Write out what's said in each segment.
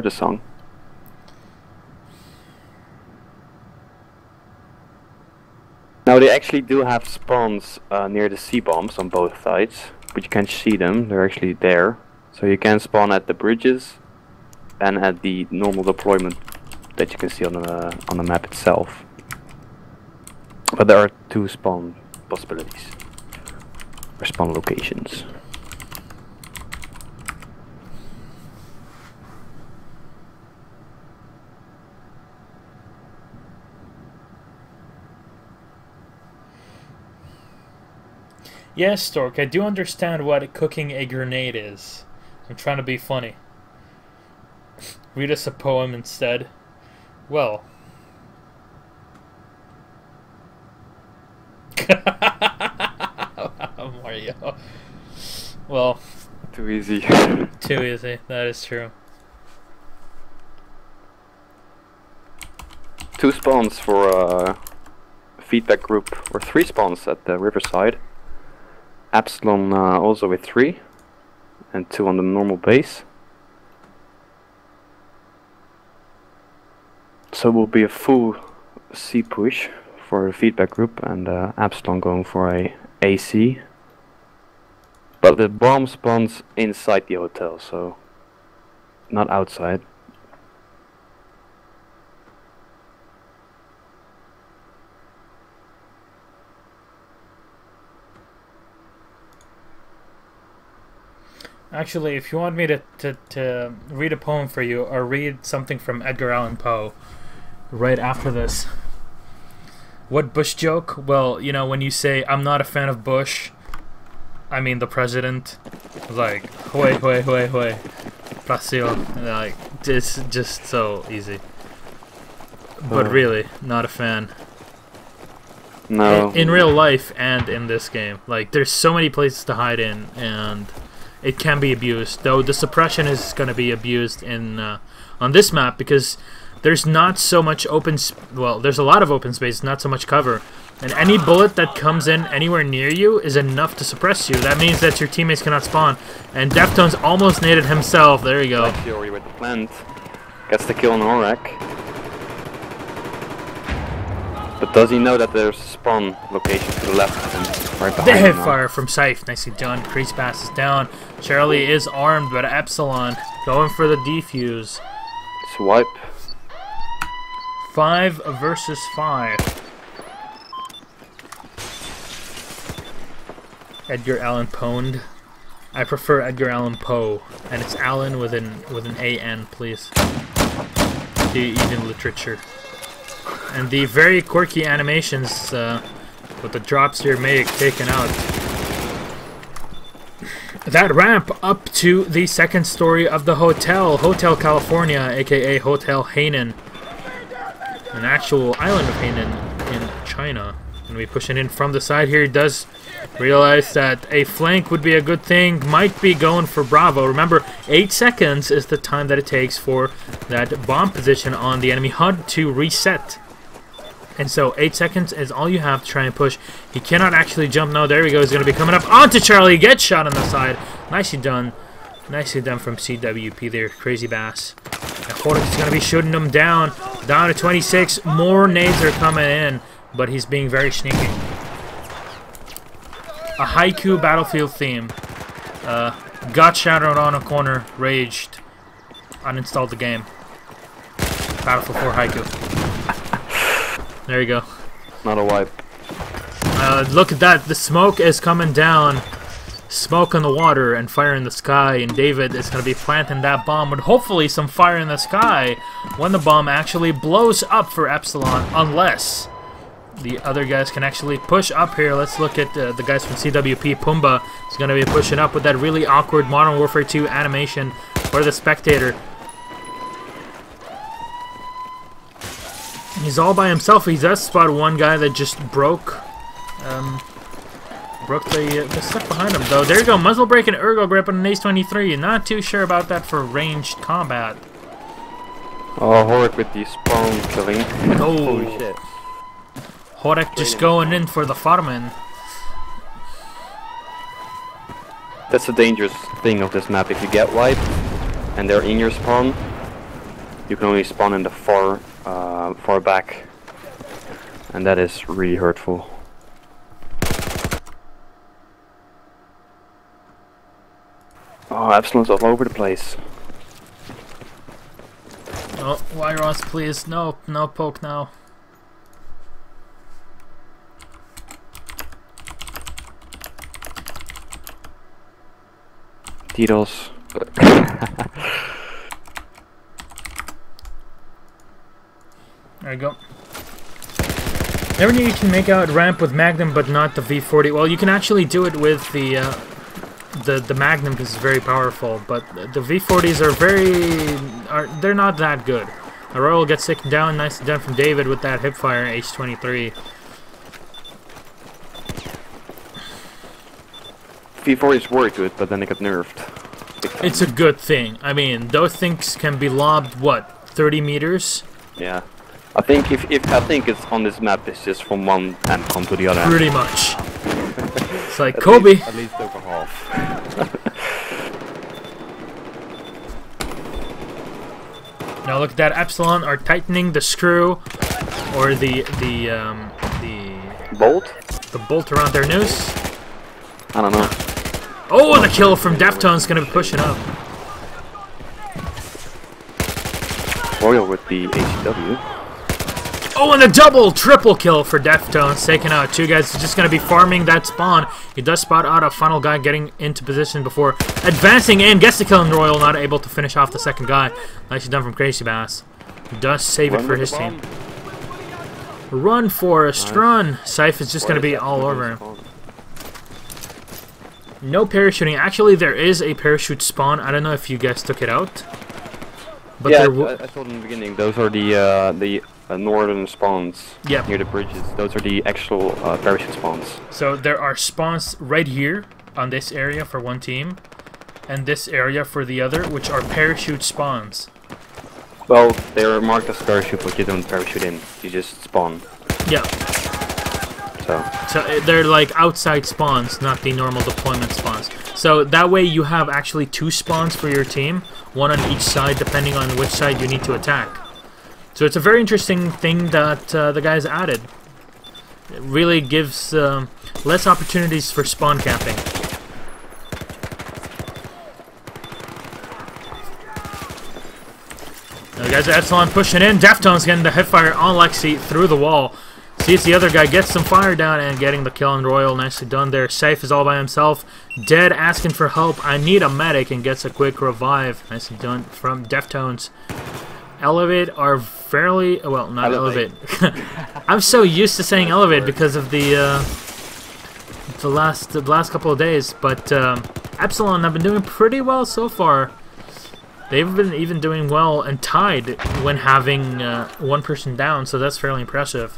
the song. Now they actually do have spawns near the C-bombs on both sides, but you can't see them, they're actually there. So you can spawn at the bridges and at the normal deployment that you can see on the map itself. But there are two spawn possibilities, or spawn locations. Yes, Stork, I do understand what cooking a grenade is. I'm trying to be funny. Read us a poem instead. Well. Mario. Well. Too easy. Too easy, that is true. Two spawns for a feedback group, or three spawns at the riverside. Epsilon also with 3, and 2 on the normal base. So it will be a full C push for a feedback group, and Epsilon going for a AC. But the bomb spawns inside the hotel, so not outside. Actually, if you want me to read a poem for you, or read something from Edgar Allan Poe right after this. What Bush joke? Well, you know, when you say, I'm not a fan of Bush, I mean the president. Like, hoi, hoi, hoi, hoi. Brasil. Like, it's just so easy. But really, not a fan. No. In real life and in this game. Like, there's so many places to hide in, and it can be abused, though the suppression is going to be abused in on this map because there's not so much open. Well, there's a lot of open space, not so much cover, and any bullet that comes in anywhere near you is enough to suppress you. That means that your teammates cannot spawn. And Deftones almost naded himself. There you go. Fury with the plant gets the kill on Horak. But does he know that there's a spawn location to the left of him? Right behind They him hit now. fire from Scythe. Nicely done. Crease passes down. Charlie is armed, but Epsilon going for the defuse. Swipe. 5 versus 5. Edgar Allan Poe. I prefer Edgar Allan Poe, and it's Allan with an A-N, please. The even literature. And the very quirky animations with the drops you're taken out. That ramp up to the second story of the hotel, Hotel California, aka Hotel Hainan. An actual island of Hainan in China. And we pushing in from the side here. He does realize that a flank would be a good thing. Might be going for Bravo. Remember, 8 seconds is the time that it takes for that bomb position on the enemy HUD to reset. And so 8 seconds is all you have to try and push. He cannot actually jump. No, there we go. He's going to be coming up onto Charlie. Gets shot on the side. Nicely done. Nicely done from CWP there. Crazy Bass. And Hordick is going to be shooting him down. Down to 26. More nades are coming in. But he's being very sneaky. A haiku battlefield theme. Got shadowed on a corner. Raged. Uninstalled the game. Battlefield 4 haiku. There you go. Not a wipe. Look at that. The smoke is coming down. Smoke in the water and fire in the sky. And David is going to be planting that bomb with hopefully some fire in the sky when the bomb actually blows up for Epsilon. Unless the other guys can actually push up here. Let's look at the guys from CWP. Pumbaa is going to be pushing up with that really awkward Modern Warfare 2 animation for the spectator. He's all by himself. He does spot one guy that just broke the stuff behind him, though. There you go. Muzzle break and ergo grip on an Ace 23. Not too sure about that for ranged combat. Oh, Horak with the spawn killing. Oh. Holy shit. Horek just going in for the farming. That's the dangerous thing of this map. If you get wiped and they're in your spawn, you can only spawn in the far back, and that is really hurtful. Oh, Epsilon's all over the place. Oh, why Ross, please? No, no poke now. Titles. There you go. Never knew you can make out ramp with Magnum, but not the V40. Well, you can actually do it with the Magnum because it's very powerful, but the V40s they're not that good. A Royal gets taken down, nicely done from David with that hipfire H23. V40s were good, but then it got nerfed. It's a good thing. I mean, those things can be lobbed, what, 30 meters? Yeah. I think if I think it's on this map, it's just from one end come to the other. Pretty much. It's like Kobe. At least over half. Now look at that. Epsilon are tightening the screw, or the bolt. The bolt around their noose. I don't know. Oh, and the kill from Deftones gonna be pushing up. Royal with the HW. Oh, and a triple kill for Deftones, taking out two guys. He's just going to be farming that spawn. He does spot out a final guy getting into position before advancing in. Gets the kill, and Royal not able to finish off the second guy. Nicely done from Crazy Bass. He does save it for his team. Run, Forrest, run! Scythe is just going to be all over him. No parachuting. Actually, there is a parachute spawn. I don't know if you guys took it out. But yeah, I told in the beginning, those are the northern spawns near the bridges. Those are the actual parachute spawns. So there are spawns right here on this area for one team, and this area for the other, which are parachute spawns. Well, they're marked as parachute, but you don't parachute in. You just spawn. Yeah. So they're like outside spawns, not the normal deployment spawns. So that way you have actually two spawns for your team, one on each side, depending on which side you need to attack. So it's a very interesting thing that the guys added. It really gives less opportunities for spawn camping. Now the guys at Epsilon pushing in. Deftones getting the hipfire on Lexi through the wall. Sees the other guy, gets some fire down and getting the kill on Royal. Nicely done there. Safe is all by himself. Dead, asking for help. I need a medic, and gets a quick revive. Nicely done from Deftones. Elevate are fairly well, not elevate. I'm so used to saying elevate because of the last couple of days. But Epsilon have been doing pretty well so far. They've been even doing well and tied when having one person down, so that's fairly impressive.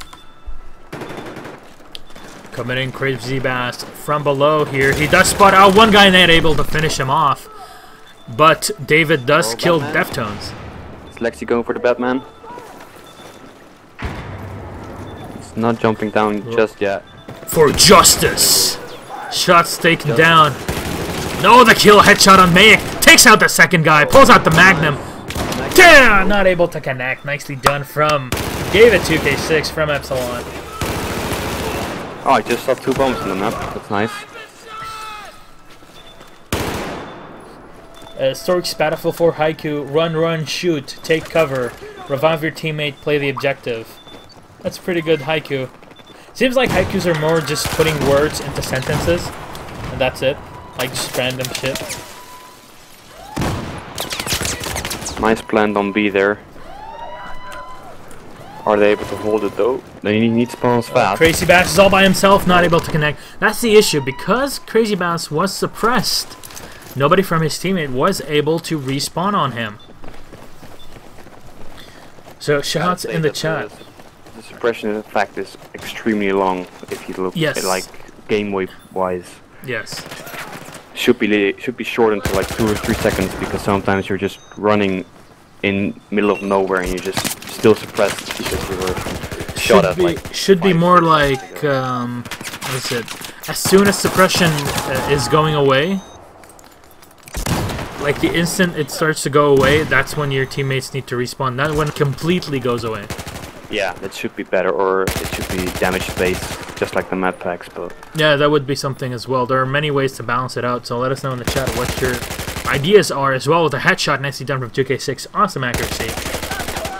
Coming in, Crazy Bass from below here. He does spot out one guy, not able to finish him off. But David does kill Deftones. Is Lexi going for the Batman? It's not jumping down just yet. For justice! Shots taken down. No, the kill, headshot on Mayak. Takes out the second guy, pulls out the Magnum. Damn! Not able to connect. Nicely done from... Gave it 2K6 from Epsilon. Oh, I just saw 2 bombs in the map. That's nice. Stork's Battlefield 4 Haiku. Run, run, shoot. Take cover. Revive your teammate. Play the objective. That's pretty good haiku. Seems like haikus are more just putting words into sentences. And that's it. Like just random shit. Nice plant on B there. Are they able to hold it though? They need spawns fast. Crazy Bass is all by himself, not able to connect. That's the issue, because Crazy Bass was suppressed. Nobody from his teammate was able to respawn on him. So shots in the chat. The suppression in fact is extremely long if you look at like game wise. Yes. Should be shortened to like 2 or 3 seconds, because sometimes you're just running in middle of nowhere and you're just still suppressed because you were shot at like. Should be more like what is it? As soon as suppression is going away, Like the instant it starts to go away, that's when your teammates need to respawn. Not when it completely goes away. Yeah, that should be better, or it should be damage based, just like the map packs. But yeah, that would be something as well. There are many ways to balance it out, so let us know in the chat what your ideas are as well. With a headshot nicely done from Dec16, awesome accuracy.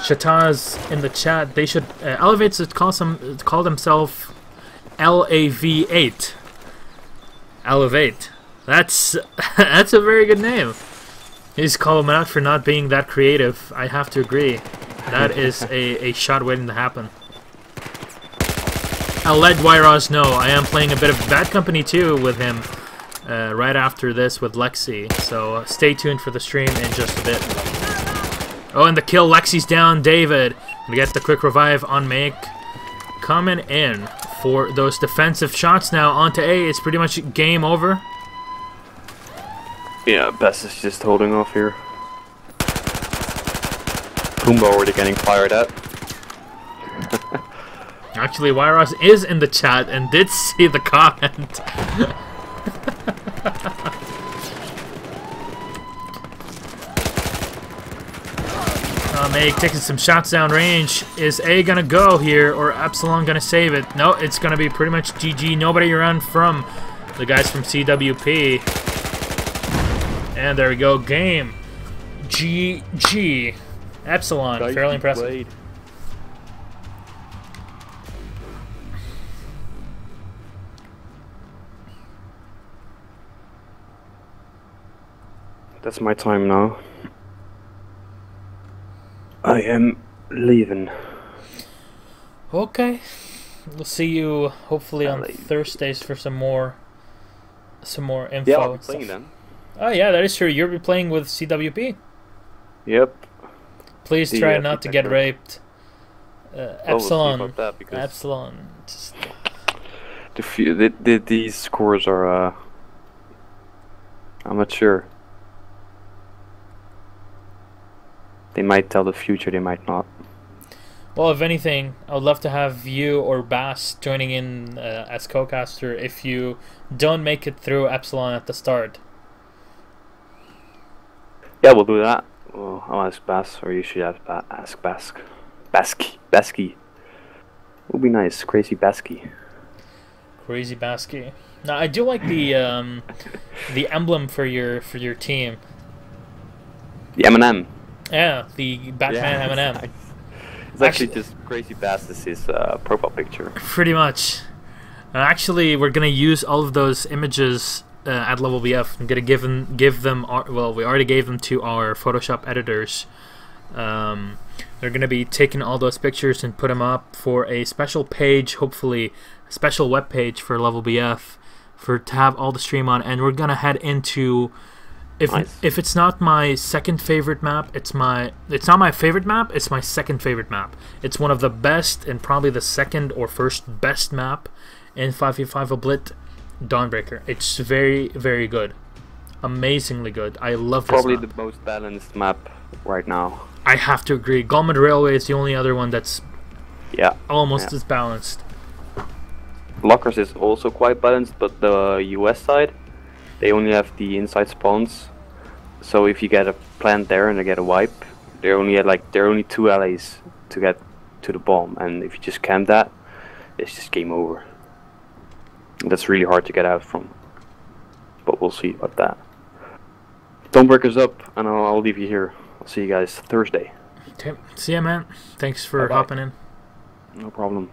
Shataz in the chat, they should Elevate should call themselves LAV8. Elevate. That's that's a very good name. He's calling them out for not being that creative. I have to agree. That is a shot waiting to happen. I'll let Wyros know. I am playing a bit of Bad Company 2 with him right after this with Lexi. So stay tuned for the stream in just a bit. Oh, and the kill. Lexi's down. David. We get the quick revive on Make. Coming in for those defensive shots now. Onto A. It's pretty much game over. yeah, Bess is just holding off here. Pumbaa already getting fired at. Actually, Wyros is in the chat and did see the comment. Meg taking some shots down range. Is A gonna go here, or Epsilon gonna save it? No, it's gonna be pretty much GG. Nobody around from the guys from CWP. And there we go, game. GG. Epsilon, fairly impressive. Played. That's my time now. I am leaving. Okay. We'll see you hopefully on Thursdays for some more info. Yeah, I'll be playing then. Oh yeah, that is true. You'll be playing with CWP. Yep. Please try not to get raped. Epsilon. We'll see about that, Epsilon. Just... these scores are. I'm not sure. They might tell the future, they might not. Well, if anything, I would love to have you or Bass joining in as co-caster if you don't make it through Epsilon at the start. Yeah, we'll do that. Well, I'll ask Bass, or you should ask Bask. Basky. Would be nice. Crazy Basky. Crazy Basky. Now, I do like the emblem for your team. The M&M. Yeah, the Batman M&M. It's actually just Crazy Bass is his profile picture. Pretty much. Actually, we're gonna use all of those images at Level BF. I'm gonna give them well, we already gave them to our Photoshop editors. They're gonna be taking all those pictures and put them up for a special page, hopefully a special web page for Level BF, to have all the stream on. And we're gonna head into. If it's not my second favorite map, it's not my favorite map, it's my second favorite map. It's one of the best and probably the second or first best map in 5v5 Oblit, Dawnbreaker. It's very, very good. Amazingly good. I love this probably map. The most balanced map right now. I have to agree. Gulmid Railway is the only other one that's almost as balanced. Lockers is also quite balanced, but the US side, they only have the inside spawns, so if you get a plant there and they get a wipe, they're only at they're only 2 LAs to get to the bomb, and if you just camp that, it's just game over. And that's really hard to get out from, but we'll see about that. Dawnbreaker's up, and I'll leave you here. I'll see you guys Thursday. Okay, see ya, man. Thanks for hopping in. No problem.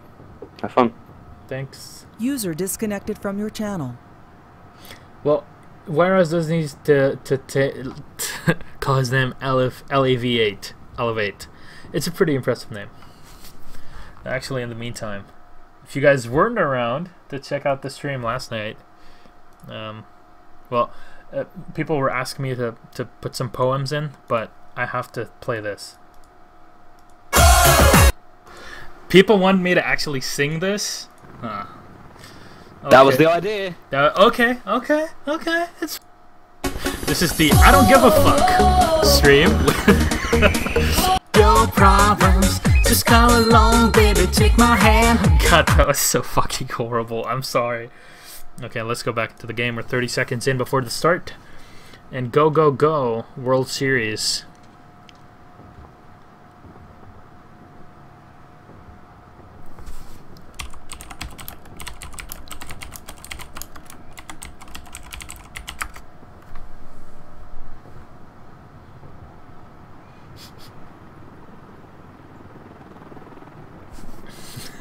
Have fun. Thanks. User disconnected from your channel. Well, Whereas does need to call his name LAV8. Elevate. It's a pretty impressive name. Actually, in the meantime, if you guys weren't around to check out the stream last night, people were asking me to put some poems in, but I have to play this. People want me to actually sing this. Okay. That was the idea. Okay. This is the I don't give a fuck stream. Your problems, just come along, baby, take my hand. God, that was so fucking horrible. I'm sorry. Okay, let's go back to the game. We're 30 seconds in before the start. And go, go, go, World Series.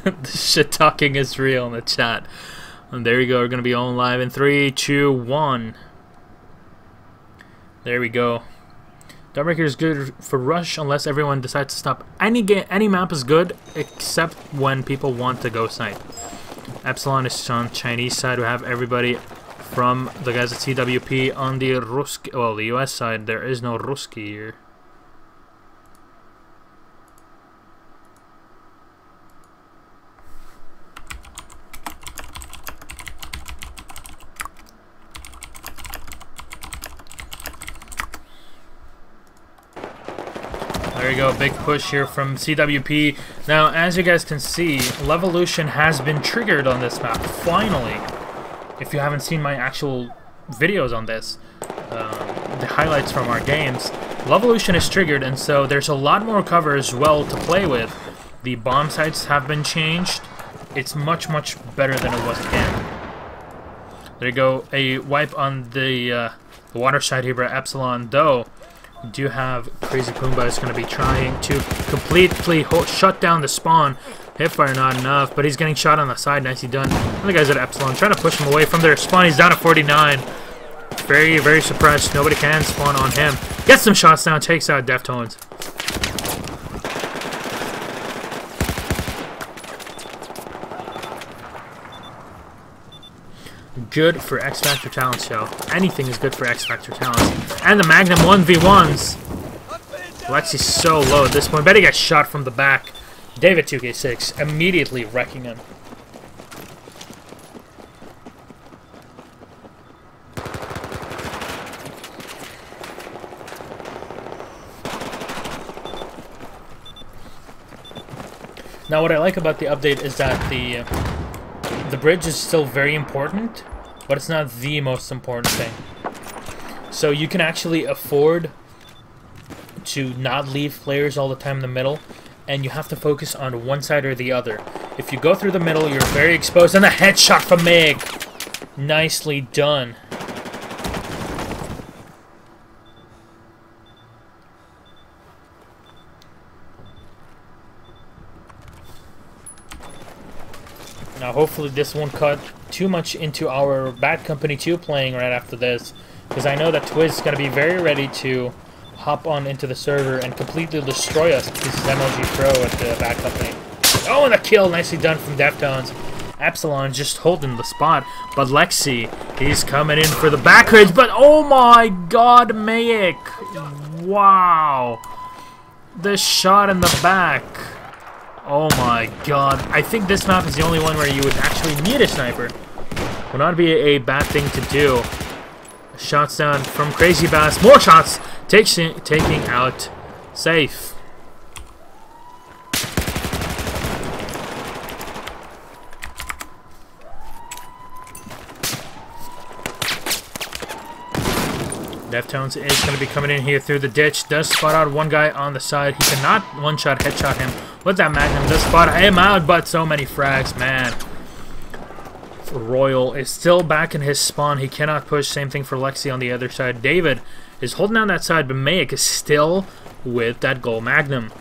The shit talking is real in the chat. And there you go. We're gonna be on live in 3, 2, 1. There we go. Dawnbreaker is good for rush unless everyone decides to stop. Any map is good except when people want to go site. Epsilon is on Chinese side. We have everybody from the guys at CWP on the Ruski. Well, the US side. There is no Ruski here. There you go, big push here from CWP. Now, as you guys can see, Levolution has been triggered on this map, finally. If you haven't seen my actual videos on this, the highlights from our games, Levolution is triggered, and so there's a lot more cover as well to play with. The bomb sites have been changed. It's much, much better than it was again. There you go, a wipe on the water side here by Epsilon, though. We do have Crazy Pumbaa is going to be trying to completely shut down the spawn. Hipfire not enough, but he's getting shot on the side. Nicely done. And the guys at Epsilon trying to push him away from their spawn. He's down at 49. Very, very suppressed. Nobody can spawn on him. Gets some shots down. Takes out Deftones. Good for X Factor Talent Show. Anything is good for X Factor Talent. And the Magnum 1v1s. Lexi's so low at this point. Bet he got shot from the back. David 2K6 immediately wrecking him. Now what I like about the update is that the bridge is still very important, but it's not the most important thing. So you can actually afford to not leave players all the time in the middle, and you have to focus on one side or the other. If you go through the middle, you're very exposed, and the headshot from Meg! Nicely done. Now hopefully this won't cut too much into our Bad Company 2 playing right after this, because I know that Twiz is going to be very ready to hop on into the server and completely destroy us. This is MLG Pro at the Bad Company. Oh, and a kill! Nicely done from Deftones. Epsilon just holding the spot, but Lexi, he's coming in for the back ridge, but oh my god, Mayek! Wow! The shot in the back. Oh my god. I think this map is the only one where you would actually need a sniper. Would not be a bad thing to do. Shots down from Crazy Bass. More shots! Taking out Safe. Deftones is going to be coming in here through the ditch. Does spot out one guy on the side. He cannot one-shot headshot him with that Magnum. Does spot him out, but so many frags, man. Royal is still back in his spawn. He cannot push. Same thing for Lexi on the other side. David is holding down that side, but Mayek is still with that gold Magnum.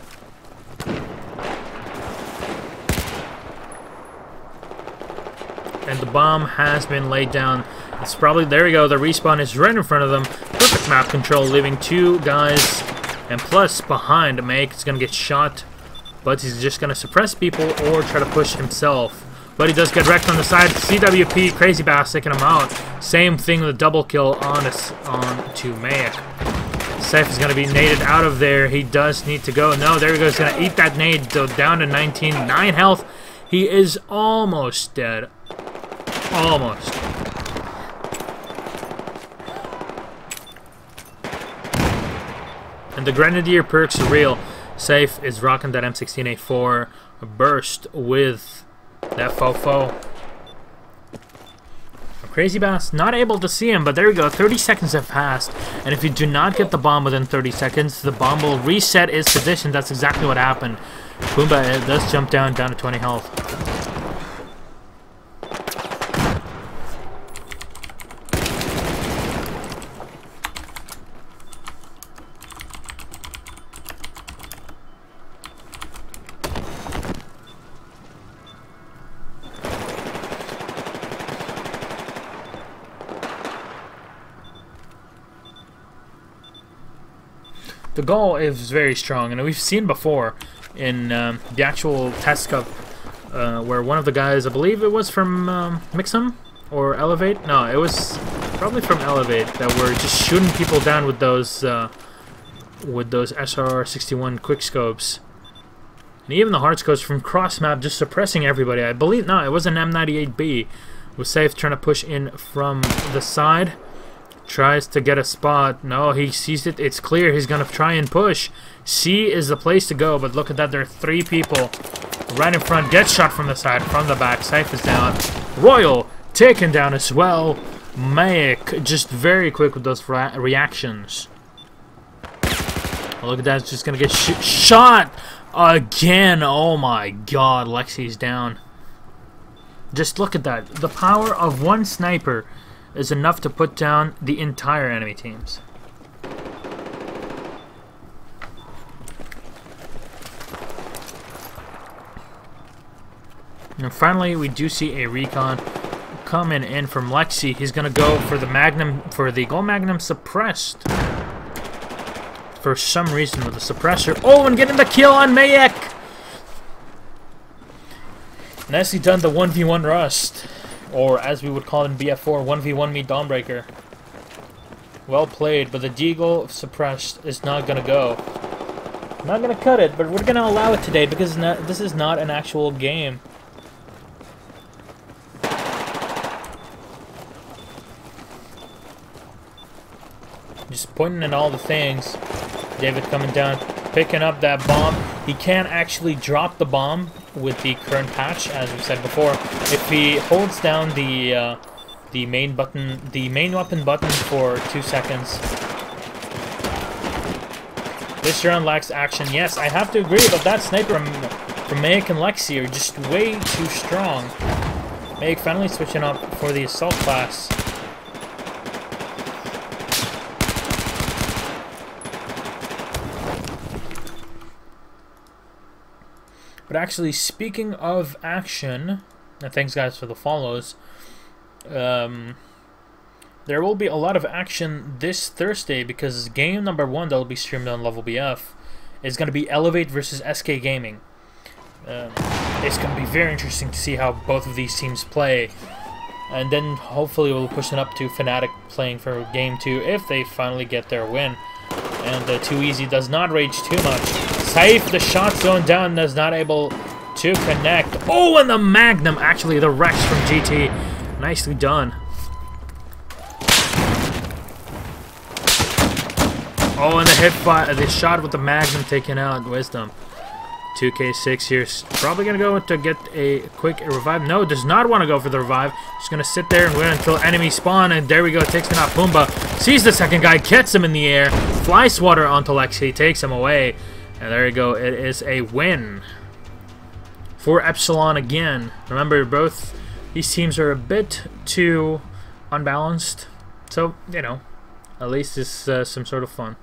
And the bomb has been laid down. It's probably, there we go, the respawn is right in front of them. Perfect map control, leaving two guys. And plus, behind, Mayek is going to get shot. But he's just going to suppress people or try to push himself. But he does get wrecked on the side. CWP, Crazy Bass taking him out. Same thing with a double kill on to Mayek. Safe is going to be naded out of there. He does need to go. No, there he goes. He's going to eat that nade. So down to 19. 9 health. He is almost dead. Almost. And the Grenadier perks are real. Safe is rocking that M16A4 burst with that fofo. Crazy Bass not able to see him, but there we go. 30 seconds have passed, and if you do not get the bomb within 30 seconds, the bomb will reset its position. That's exactly what happened. Pumbaa does jump down to 20 health. The goal is very strong, and we've seen before in the actual test cup where one of the guys, I believe it was from Mixum or Elevate. No, it was probably from Elevate, that were just shooting people down with those SR61 quickscopes, and even the hard scopes from cross map, just suppressing everybody. I believe no, it was an M98B. It was safe trying to push in from the side. Tries to get a spot. No, he sees it. It's clear he's going to try and push. C is the place to go, but look at that. There are 3 people right in front. Gets shot from the side, from the back. Safe is down. Royal taken down as well. Mayek just very quick with those reactions. Look at that. It's just going to get shot again. Oh my god. Lexi's down. Just look at that. The power of one sniper is enough to put down the entire enemy teams. And finally, we do see a recon coming in from Lexi. He's gonna go for the Magnum, for the Gold Magnum suppressed. For some reason with the suppressor. Oh, and getting the kill on Mayek! Nicely done, the 1v1 Rust. Or, as we would call it in BF4, 1v1 me Dawnbreaker. Well played, but the Deagle suppressed is not gonna go. I'm not gonna cut it, but we're gonna allow it today because this is not an actual game. Just pointing at all the things. David coming down, picking up that bomb. He can't actually drop the bomb with the current patch, as we said before. If he holds down the main button, the main weapon button for 2 seconds. This round lacks action. Yes, I have to agree, but that sniper from Mayek and Lexi are just way too strong. Mayek finally switching up for the assault class. But actually, speaking of action, and thanks guys for the follows, there will be a lot of action this Thursday because game number 1 that will be streamed on Level BF is going to be Elevate versus SK Gaming. It's going to be very interesting to see how both of these teams play. And then hopefully we'll push it up to Fnatic playing for game 2 if they finally get their win. And Too Easy does not rage too much. Safe, the shot zone down, is not able to connect. Oh, and the Magnum, actually, the Rex from GT. Nicely done. Oh, and the shot with the Magnum taken out. Wisdom. 2K6 here. Probably going to go to get a quick revive. No, does not want to go for the revive. Just going to sit there and wait until enemy spawn. And there we go. Takes him out. Pumbaa sees the second guy. Gets him in the air. Fly swatter onto Lexi. Takes him away. And there you go. It is a win for Epsilon again. Remember, both these teams are a bit too unbalanced. So, you know, at least it's some sort of fun.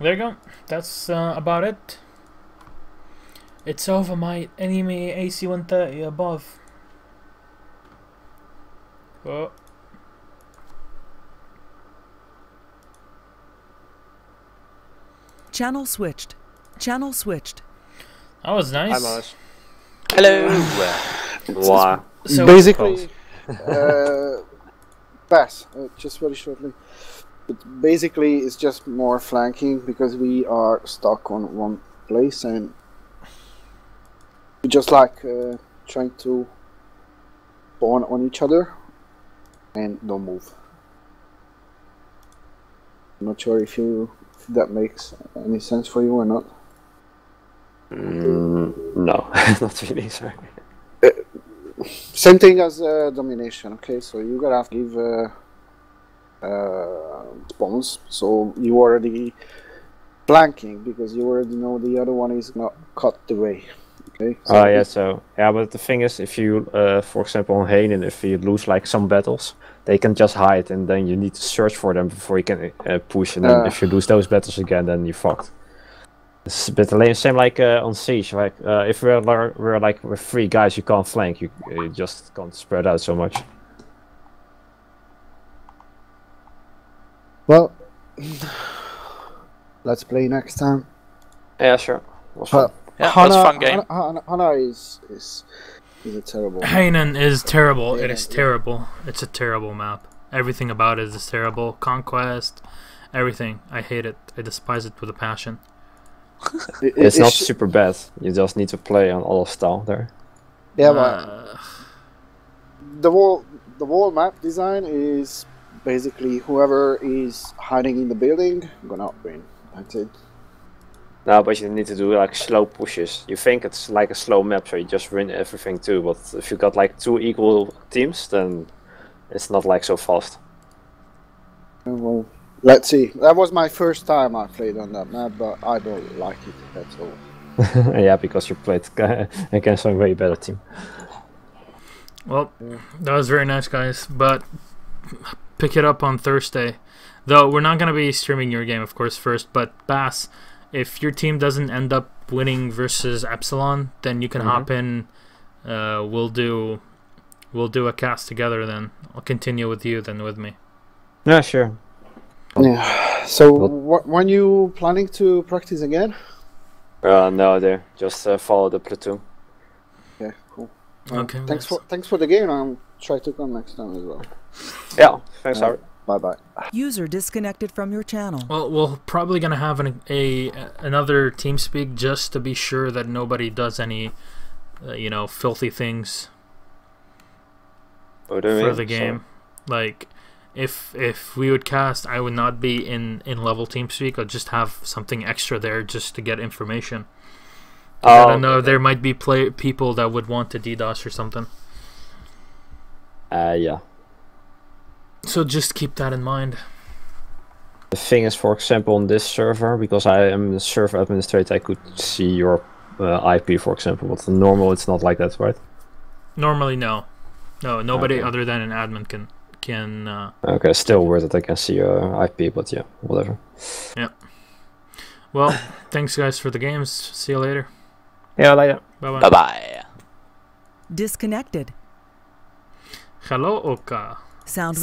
There you go. That's about it. It's over, my enemy AC-130 above. Oh. Channel switched. Channel switched. That was nice. Hi, Mars. Hello. Wow. So Basically, Pass, just very shortly. But basically, it's just more flanking because we are stuck on one place and we just like trying to spawn on each other and don't move. I'm not sure if that makes any sense for you or not. No, not really. Sorry. Same thing as domination. Okay, so you gotta give spawns. So you already flanking because you already know the other one is not cut the way. Okay. Oh yeah, so yeah, but the thing is, if you, for example, on Hanen, if you lose like some battles, they can just hide, and then you need to search for them before you can push. And then if you lose those battles again, then you're fucked. It's a bit the same like on Siege. Like if we're like with 3 guys, you can't flank. You just can't spread out so much. Well, let's play next time. Yeah, sure. Was fun. Yeah, that's a fun game. Hana is a terrible. Hanen is terrible. It is terrible. It's a terrible map. Everything about it is terrible. Conquest, everything. I hate it. I despise it with a passion. It's not super bad. You just need to play on all of style there. Yeah, but the whole map design is basically whoever is hiding in the building gonna win. That's it. No, but you need to do like slow pushes. You think it's like a slow map, so you just win everything too. But if you got like 2 equal teams, then it's not like so fast. Well, let's see. That was my first time I played on that map, but I don't like it. That's all. Yeah, because you played against a way better team. Well, that was very nice, guys. But pick it up on Thursday. Though we're not going to be streaming your game, of course, first. But Bass, if your team doesn't end up winning versus Epsilon, then you can hop in. We'll do a cast together. Then I'll continue with you, then with me. Yeah, sure. Yeah. So when you planning to practice again? No, there. Just follow the platoon. Yeah, cool. Okay. Thanks for the game. I'll try to come next time as well. Yeah. Thanks, Howard. Bye bye. User disconnected from your channel. Well, we're probably gonna have another TeamSpeak just to be sure that nobody does any, filthy things for the game. Like, if we would cast, I would not be in level TeamSpeak. I'd just have something extra there just to get information. I don't know. There might be people that would want to DDoS or something. Yeah. So just keep that in mind. The thing is, for example, on this server, because I am the server administrator, I could see your IP, for example. But normal, it's not like that, right? Normally, no. No, nobody other than an admin can. Okay, still weird that I can see your IP, but yeah, whatever. Yeah. Well, thanks guys for the games. See you later. Yeah, later. Bye bye. Bye bye. Disconnected. Hello, Oka. Sound